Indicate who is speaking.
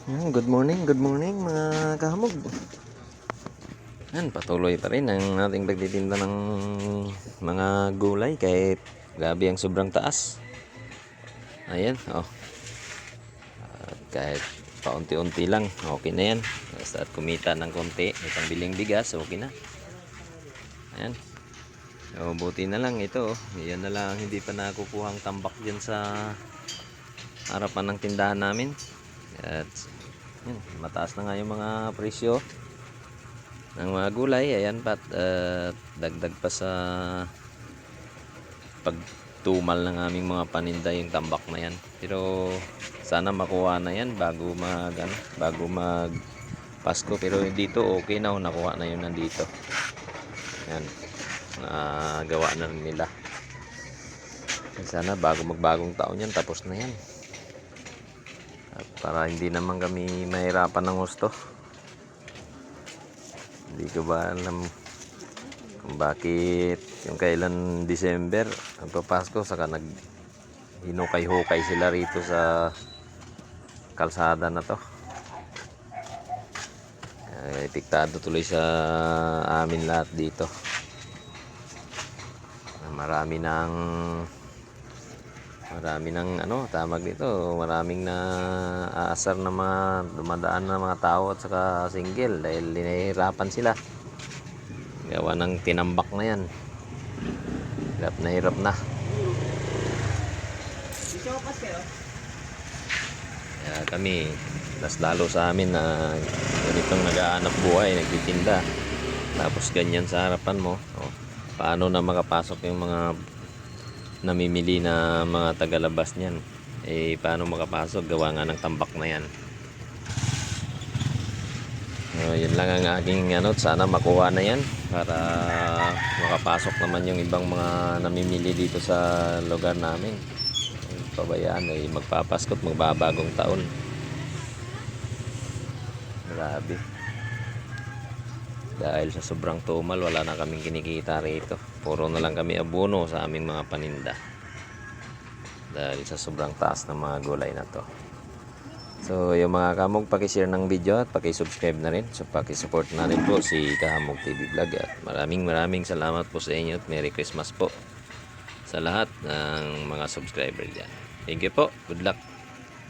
Speaker 1: Good morning mga kahamog. Yan, patuloy pa rin ang ating pagtitinda ng mga gulay kahit grabe ang sobrang taas. Ayan, oh. At kahit paunti-unti lang, okay na yan. Basta at kumita ng konti, may pambiling bigas, okay na. Ayan. So, buti na lang ito, oh. Yan na lang hindi pa nakukuhang tambak dyan sa harapan ng tindahan namin. At yan, mataas na nga yung mga presyo ng mga gulay. Ayan pat dagdag pa sa pagtumal ng aming mga paninda yung tambak na yan, pero sana makuha na yan bago mag Pasko. Pero dito okay na, nakuha na yun nandito. Yan, nagawa na rin nila. Sana bago magbagong taon yan tapos na yan, at para hindi naman kami mahirapan ng gusto. Hindi ko ba alam kung bakit yung kailan December ang Pasko saka hinukay-hukay sila rito sa kalsada na to. Epektado tuloy sa amin lahat dito. Marami ng tawag dito, maraming na aasar na mga dumadaan na mga tao at saka single dahil hinahirapan sila gawa ng tinambak na yan. Hirap na kaya kami, mas lalo sa amin na ganitong nag-aanap buhay, nagtitinda, tapos ganyan sa harapan mo. Paano na makapasok yung mga namimili na mga tagalabas niyan? Paano makapasok gawa nga ng tambak na yan? Yun lang ang aking sana makuha na yan para makapasok naman yung ibang mga namimili dito sa lugar namin. Pabayaan ay magpapaskot, magbabagong taon. Grabe, dahil sa sobrang tumal wala na kaming kinikita rito, puro na lang kami abono sa aming mga paninda dahil sa sobrang taas ng mga gulay na to. So yung mga kamog, pakishare ng video at pakisubscribe na rin. So pakisupport na rin po si Kahamog TV Vlog. At maraming salamat po sa inyo at Merry Christmas po sa lahat ng mga subscriber dyan. Thank you po. Good luck.